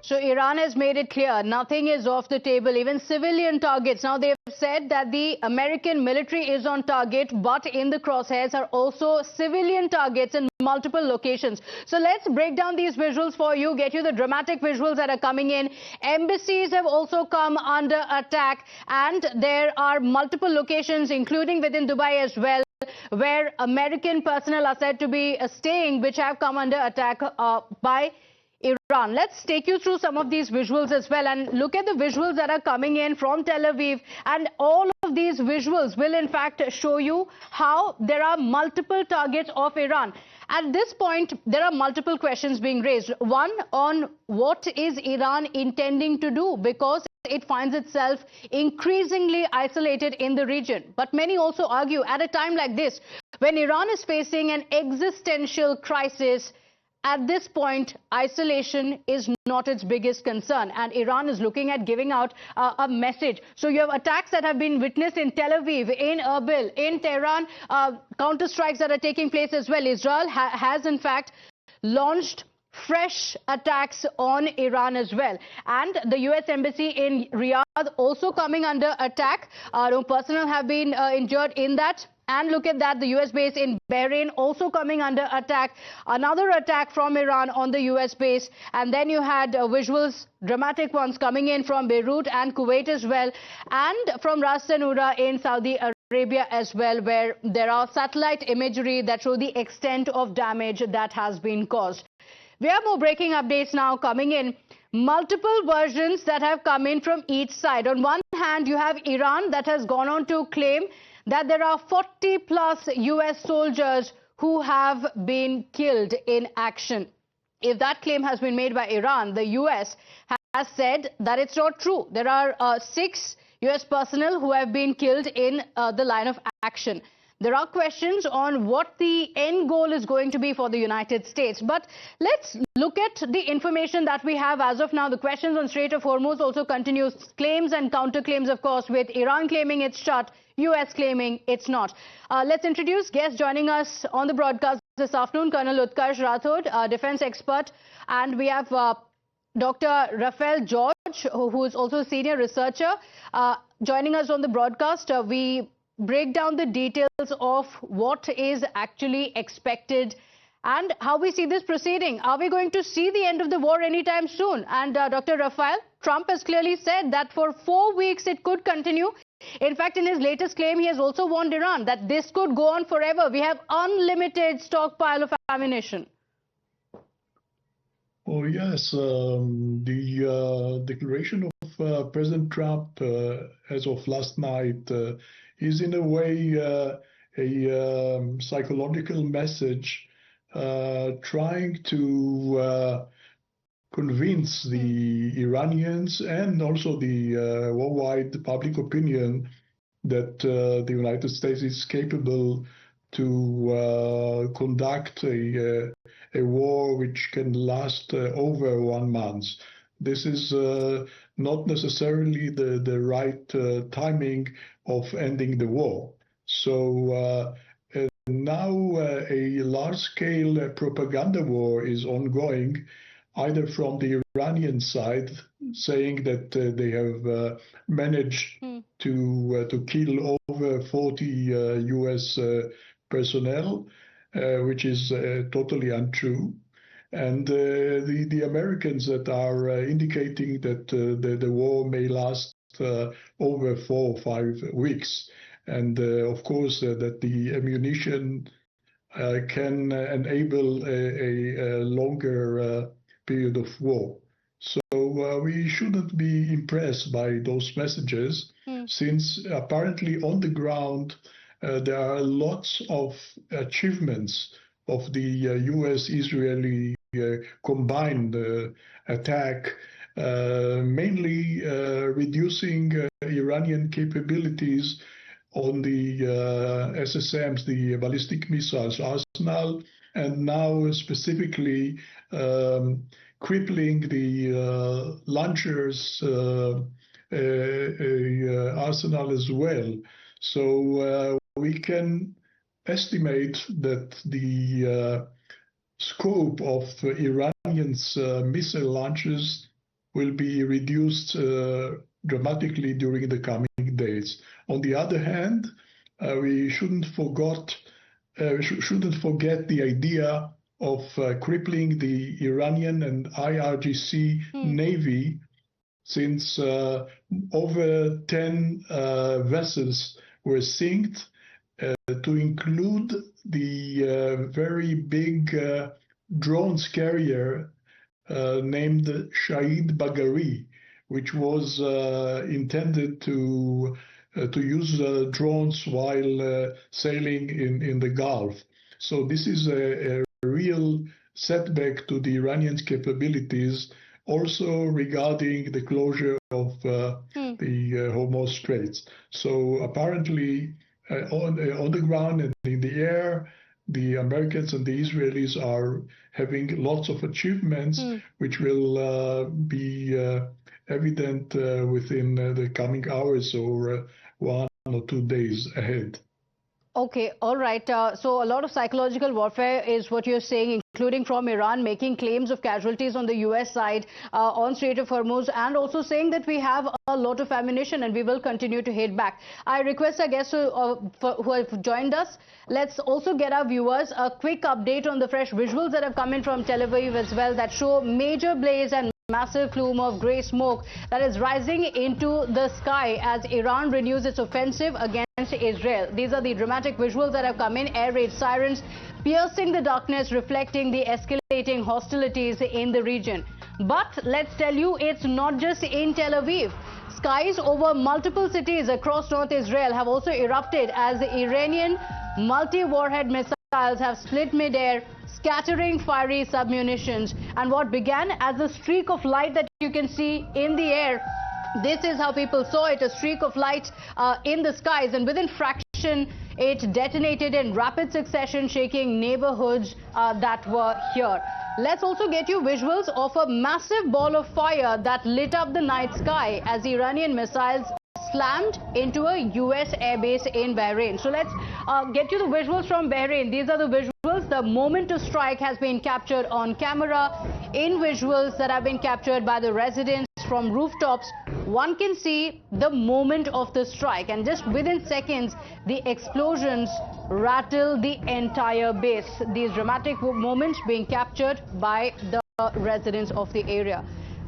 So Iran has made it clear nothing is off the table, even civilian targets. Now they've said that the American military is on target, but in the crosshairs are also civilian targets in multiple locations. So let's break down these visuals for you, get you the dramatic visuals that are coming in. Embassies have also come under attack, and there are multiple locations, including within Dubai as well, where American personnel are said to be staying, which have come under attack by Iran. Let's take you through some of these visuals as well and look at the visuals that are coming in from Tel Aviv. And all of these visuals will in fact show you how there are multiple targets of Iran. At this point, there are multiple questions being raised. One on what is Iran intending to do, because it finds itself increasingly isolated in the region. But many also argue at a time like this, when Iran is facing an existential crisis, at this point, isolation is not its biggest concern, and Iran is looking at giving out a message. So you have attacks that have been witnessed in Tel Aviv, in Erbil, in Tehran, counter-strikes that are taking place as well. Israel has in fact launched fresh attacks on Iran as well. And the US Embassy in Riyadh also coming under attack. Personnel have been injured in that. And look at that, the US base in Bahrain also coming under attack. Another attack from Iran on the US base. And then you had visuals, dramatic ones coming in from Beirut and Kuwait as well. And from Ras Tanura in Saudi Arabia as well, where there are satellite imagery that show the extent of damage that has been caused. We have more breaking updates now coming in. Multiple versions that have come in from each side. On one hand, you have Iran that has gone on to claim that there are 40 plus US soldiers who have been killed in action. If that claim has been made by Iran, the US has said that it's not true. There are 6 US personnel who have been killed in the line of action. There are questions on what the end goal is going to be for the United States. But let's look at the information that we have as of now. The questions on Strait of Hormuz also continues. Claims and counterclaims, of course, with Iran claiming it's shut, US claiming it's not. Let's introduce guests joining us on the broadcast this afternoon. Colonel Utkarsh Rathod, defense expert. And we have Dr. Rafael George, who is also a senior researcher, joining us on the broadcast. We break down the details of what is actually expected and how we see this proceeding. Are we going to see the end of the war anytime soon? And Dr. Rafael, Trump has clearly said that for 4 weeks it could continue. In fact, in his latest claim, he has also warned Iran that this could go on forever. We have unlimited stockpile of ammunition. Oh, yes. The declaration of President Trump as of last night is in a way a psychological message trying to convince the Iranians and also the worldwide public opinion that the United States is capable to conduct a war which can last over 1 month. This is not necessarily the right timing of ending the war. So now a large-scale propaganda war is ongoing, either from the Iranian side, saying that they have managed to kill over 40 US personnel, which is totally untrue. And the Americans that are indicating that the war may last over 4 or 5 weeks. And of course, that the ammunition can enable a longer period of war. So we shouldn't be impressed by those messages, since apparently on the ground there are lots of achievements of the US-Israeli combined attack, mainly reducing Iranian capabilities on the SSMs, the ballistic missiles arsenal, and now specifically crippling the launchers arsenal as well. So we can estimate that the scope of Iranians' missile launches will be reduced dramatically during the coming days. On the other hand, we shouldn't forget the idea of crippling the Iranian and IRGC Navy, since over 10 vessels were sinked, to include the very big drones carrier named Shahid Bagheri, which was intended to use drones while sailing in the Gulf. So this is a real setback to the Iranian capabilities, also regarding the closure of the Hormuz Straits. So apparently on the ground and in the air, the Americans and the Israelis are having lots of achievements, which will be evident within the coming hours or 1 or 2 days ahead. Okay, all right. So a lot of psychological warfare is what you're saying, including from Iran, making claims of casualties on the US side on Strait of Hormuz, and also saying that we have a lot of ammunition and we will continue to hit back. I request our guests who have joined us, let's also get our viewers a quick update on the fresh visuals that have come in from Tel Aviv as well, that show major blaze and massive plume of grey smoke that is rising into the sky as Iran renews its offensive against Israel. These are the dramatic visuals that have come in. Air raid sirens piercing the darkness, reflecting the escalating hostilities in the region. But let's tell you, it's not just in Tel Aviv. Skies over multiple cities across North Israel have also erupted as the Iranian multi-warhead missiles have split mid-air, scattering fiery submunitions. And what began as a streak of light that you can see in the air, this is how people saw it, a streak of light in the skies, and within fraction it detonated in rapid succession, shaking neighborhoods that were here. Let's also get you visuals of a massive ball of fire that lit up the night sky as Iranian missiles slammed into a US airbase in Bahrain. So let's get you the visuals from Bahrain. These are the visuals. The moment to strike has been captured on camera in visuals that have been captured by the residents from rooftops. One can see the moment of the strike, and just within seconds the explosions rattle the entire base. These dramatic moments being captured by the residents of the area.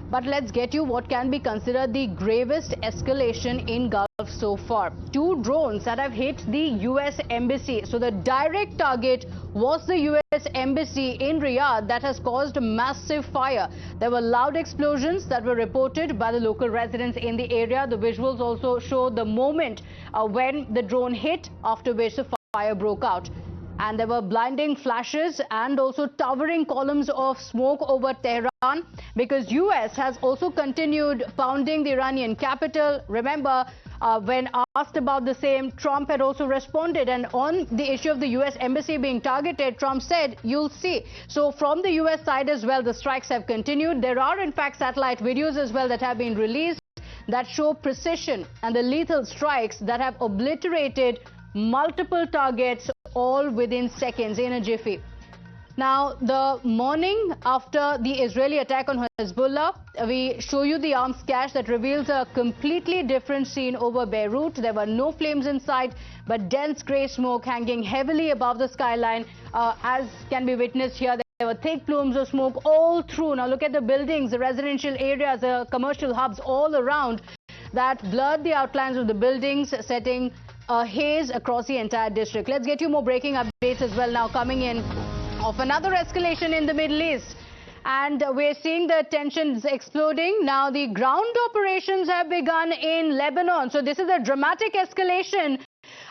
But let's get you what can be considered the gravest escalation in Gulf so far. 2 drones that have hit the US Embassy. So the direct target was the US Embassy in Riyadh that has caused massive fire. There were loud explosions that were reported by the local residents in the area. The visuals also show the moment when the drone hit, after which the fire broke out. And there were blinding flashes and also towering columns of smoke over Tehran, because US has also continued pounding the Iranian capital. Remember, when asked about the same, Trump had also responded, and on the issue of the US Embassy being targeted, Trump said, "You'll see." So from the US side as well, the strikes have continued. There are in fact satellite videos as well that have been released that show precision and the lethal strikes that have obliterated multiple targets, all within seconds, in a jiffy. Now, the morning after the Israeli attack on Hezbollah, we show you the arms cache that reveals a completely different scene over Beirut. There were no flames in sight, but dense grey smoke hanging heavily above the skyline, as can be witnessed here. There were thick plumes of smoke all through. Now look at the buildings, the residential areas, the commercial hubs all around that blurred the outlines of the buildings, setting a haze across the entire district. Let's get you more breaking updates as well now coming in of another escalation in the Middle East. And we're seeing the tensions exploding. Now the ground operations have begun in Lebanon. So this is a dramatic escalation.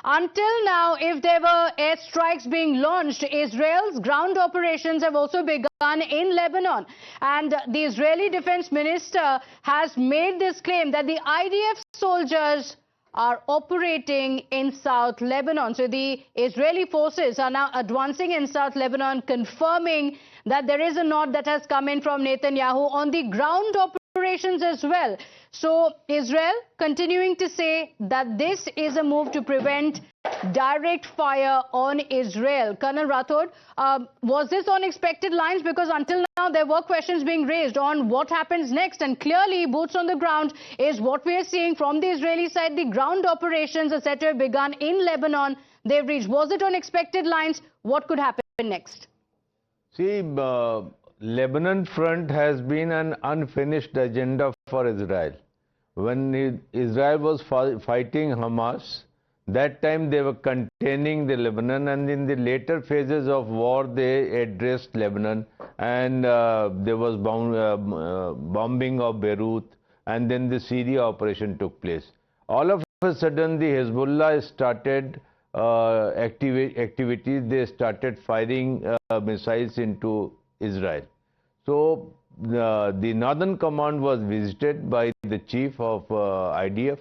Until now, if there were airstrikes being launched, Israel's ground operations have also begun in Lebanon. And the Israeli defense minister has made this claim that the IDF soldiers are operating in South Lebanon. So the Israeli forces are now advancing in South Lebanon, confirming that there is a nod that has come in from Netanyahu on the ground operations as well. So Israel continuing to say that this is a move to prevent direct fire on Israel. Colonel Rathod, was this on expected lines? Because until now there were questions being raised on what happens next, and clearly boots on the ground is what we are seeing from the Israeli side. The ground operations are said to have begun in Lebanon. They've reached. Was it on expected lines? What could happen next? See, Lebanon front has been an unfinished agenda for Israel. When Israel was fighting Hamas, that time they were containing the Lebanon, and in the later phases of war they addressed Lebanon, and there was bombing of Beirut, and then the Syria operation took place. All of a sudden the Hezbollah started activities. They started firing missiles into Israel. So the Northern Command was visited by the chief of IDF,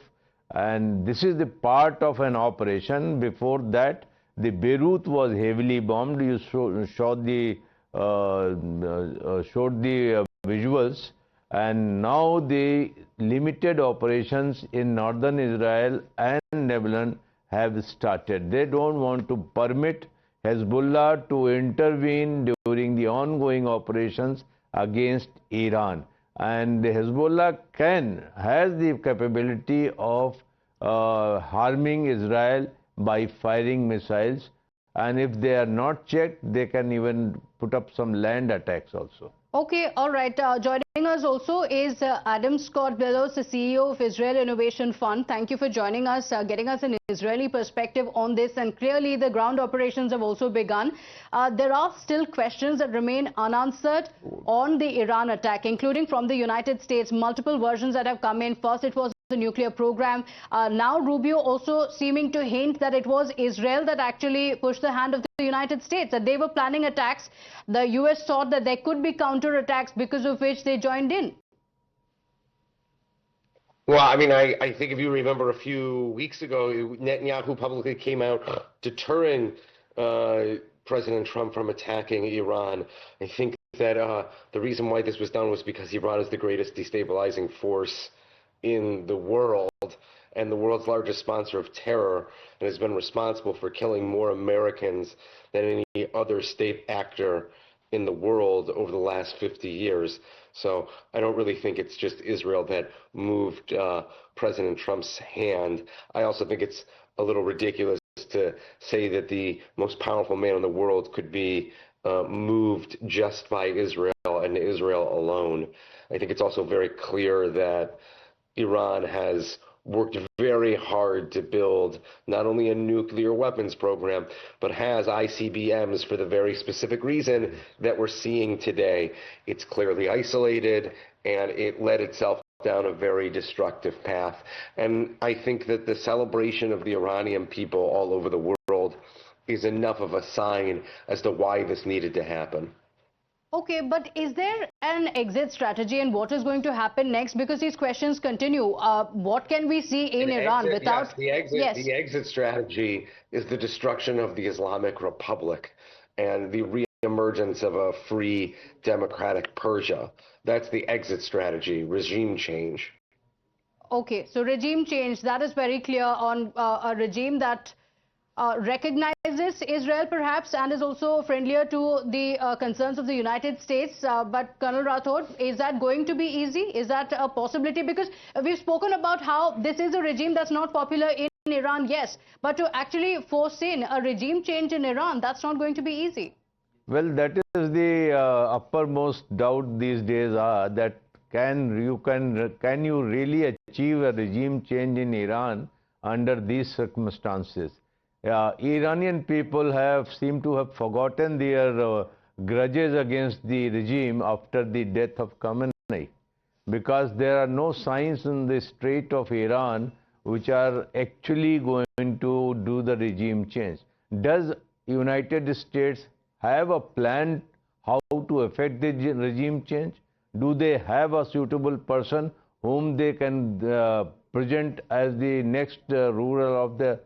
and this is the part of an operation. Before that, the Beirut was heavily bombed. You showed the visuals, and now the limited operations in northern Israel and Lebanon have started. They don't want to permit Hezbollah to intervene during the ongoing operations against Iran. And the Hezbollah has the capability of harming Israel by firing missiles, and if they are not checked, they can even put up some land attacks also. Okay, all right. Joining us also is Adam Scott Bellows, the CEO of Israel Innovation Fund. Thank you for joining us, getting us an Israeli perspective on this. And clearly the ground operations have also begun. There are still questions that remain unanswered on the Iran attack, including from the United States. Multiple versions that have come in. First, it was the nuclear program. Now Rubio also seeming to hint that it was Israel that actually pushed the hand of the United States, that they were planning attacks. The US thought that there could be counterattacks, because of which they joined in. Well, I mean, I think if you remember a few weeks ago, Netanyahu publicly came out deterring President Trump from attacking Iran. I think that the reason why this was done was because Iran is the greatest destabilizing force in the world and the world's largest sponsor of terror, and has been responsible for killing more Americans than any other state actor in the world over the last 50 years. So I don't really think it's just Israel that moved President Trump's hand. I also think it's a little ridiculous to say that the most powerful man in the world could be moved just by Israel and Israel alone. I think it's also very clear that Iran has worked very hard to build not only a nuclear weapons program, but has ICBMs for the very specific reason that we're seeing today. It's clearly isolated, and it led itself down a very destructive path. And I think that the celebration of the Iranian people all over the world is enough of a sign as to why this needed to happen. Okay, but is there an exit strategy, and what is going to happen next? Because these questions continue. What can we see in Iran without... Yes, the exit strategy is the destruction of the Islamic Republic and the re-emergence of a free democratic Persia. That's the exit strategy, regime change. Okay, so regime change, that is very clear, on a regime that recognizes Israel perhaps, and is also friendlier to the concerns of the United States. But Colonel Rathod, is that going to be easy? Is that a possibility? Because we've spoken about how this is a regime that's not popular in Iran, yes, but to actually force in a regime change in Iran, that's not going to be easy. Well, that is the uppermost doubt these days, that can you really achieve a regime change in Iran under these circumstances? Iranian people seem to have forgotten their grudges against the regime after the death of Khamenei, because there are no signs in the Strait of Iran which are actually going to do the regime change. Does United States have a plan how to effect the regime change? Do they have a suitable person whom they can present as the next ruler of the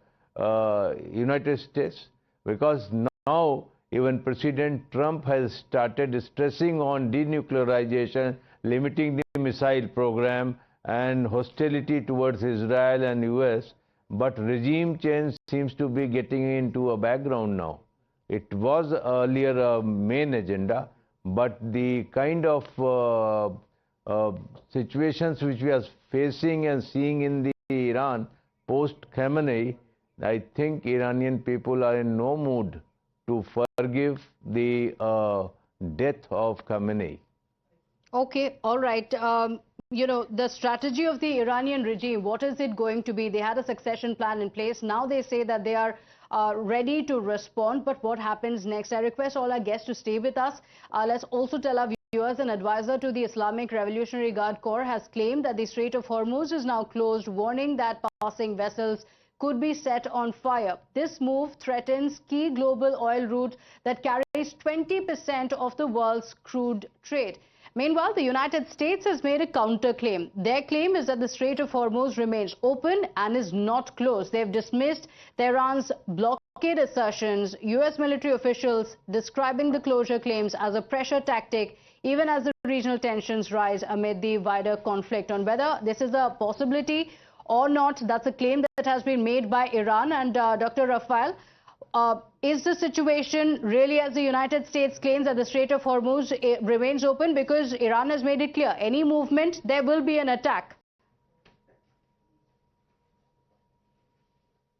United States? Because now even President Trump has started stressing on denuclearization, limiting the missile program, and hostility towards Israel and US. But regime change seems to be getting into a background now. It was earlier a main agenda, but the kind of situations which we are facing and seeing in the Iran post-Khamenei, I think Iranian people are in no mood to forgive the death of Khamenei. Okay, all right. You know, the strategy of the Iranian regime, what is it going to be? They had a succession plan in place. Now they say that they are ready to respond. But what happens next? I request all our guests to stay with us. Let's also tell our viewers, an advisor to the Islamic Revolutionary Guard Corps has claimed that the Strait of Hormuz is now closed, warning that passing vessels could be set on fire. This move threatens key global oil route that carries 20% of the world's crude trade. Meanwhile, the United States has made a counterclaim. Their claim is that the Strait of Hormuz remains open and is not closed. They've dismissed Tehran's blockade assertions, U.S. military officials describing the closure claims as a pressure tactic, even as the regional tensions rise amid the wider conflict. On whether this is a possibility or not, that's a claim that has been made by Iran. And Dr. Rafael, is the situation really as the United States claims that the Strait of Hormuz remains open? Because Iran has made it clear, any movement, there will be an attack.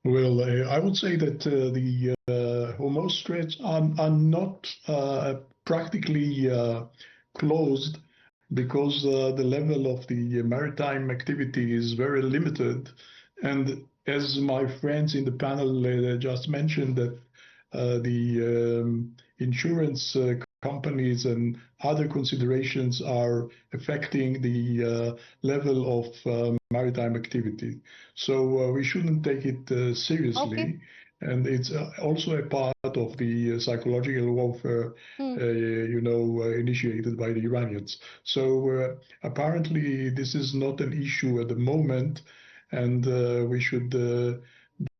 Well, I would say that the Hormuz Straits are not practically closed, because the level of the maritime activity is very limited. And as my friends in the panel just mentioned, that the insurance companies and other considerations are affecting the level of maritime activity. So we shouldn't take it seriously. Okay. And it's also a part of the psychological warfare, initiated by the Iranians. So apparently this is not an issue at the moment, and we should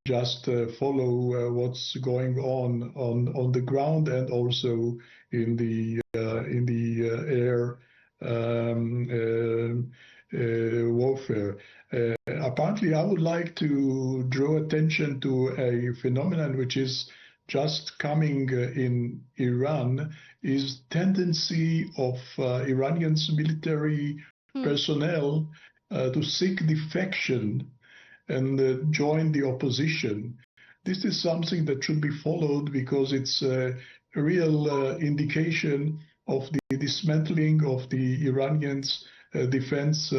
just follow what's going on the ground and also in the air warfare. Apparently, I would like to draw attention to a phenomenon which is just coming in Iran, is tendency of Iranians military personnel to seek defection and join the opposition. This is something that should be followed, because it's a real indication of the dismantling of the Iranians' defense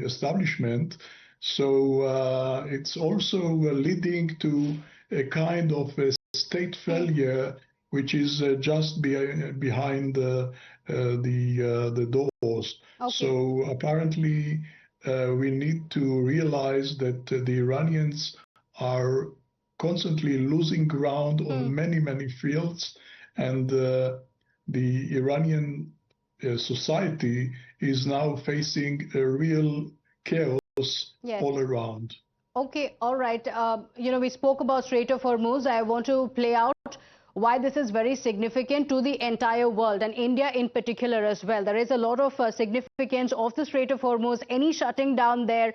establishment. So it's also leading to a kind of a state failure, which is just behind the doors. Okay. So apparently we need to realize that the Iranians are constantly losing ground on many fields, and the Iranian society is now facing a real chaos all around. Okay, all right. We spoke about Strait of Hormuz. I want to play out why this is very significant to the entire world, and India in particular as well. There is a lot of significance of the Strait of Hormuz. Any shutting down there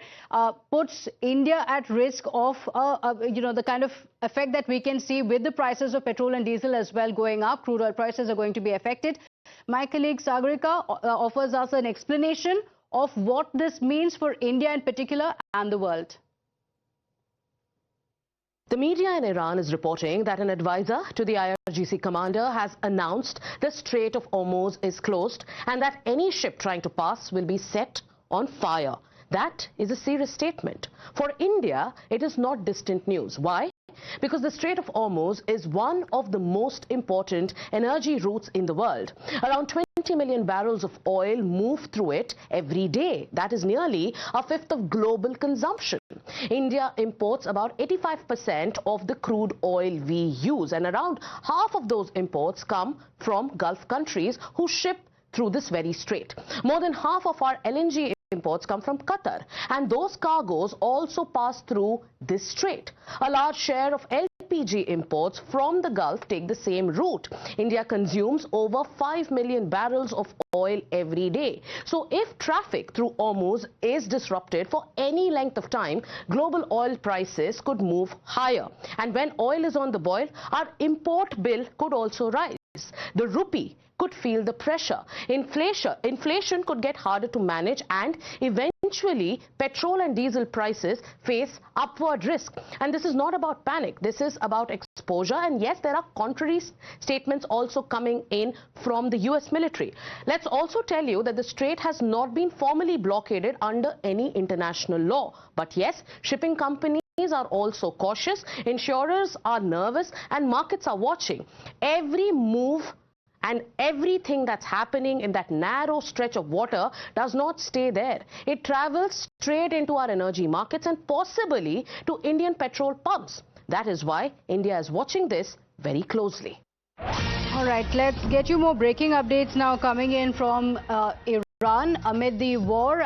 puts India at risk of, the kind of effect that we can see with the prices of petrol and diesel as well going up. Crude oil prices are going to be affected. My colleague Sagarika offers us an explanation of what this means for India in particular and the world. The media in Iran is reporting that an advisor to the IRGC commander has announced the Strait of Hormuz is closed and that any ship trying to pass will be set on fire. That is a serious statement. For India, it is not distant news. Why? Because the Strait of Hormuz is one of the most important energy routes in the world. Around 20 million barrels of oil move through it every day. That is nearly a fifth of global consumption. India imports about 85% of the crude oil we use, and around half of those imports come from Gulf countries who ship through this very strait. More than half of our LNG imports come from Qatar, and those cargoes also pass through this strait. A large share of LPG imports from the Gulf take the same route. India consumes over 5 million barrels of oil every day. So if traffic through Hormuz is disrupted for any length of time, global oil prices could move higher. And when oil is on the boil, our import bill could also rise. The rupee could feel the pressure. Inflation could get harder to manage, and eventually petrol and diesel prices face upward risk. And this is not about panic. This is about exposure. And yes, there are contrary statements also coming in from the US military. Let's also tell you that the strait has not been formally blockaded under any international law. But yes, shipping companies are also cautious, insurers are nervous, and markets are watching. Every move and everything that's happening in that narrow stretch of water does not stay there. It travels straight into our energy markets and possibly to Indian petrol pumps. That is why India is watching this very closely. All right, let's get you more breaking updates now coming in from Iran amid the war.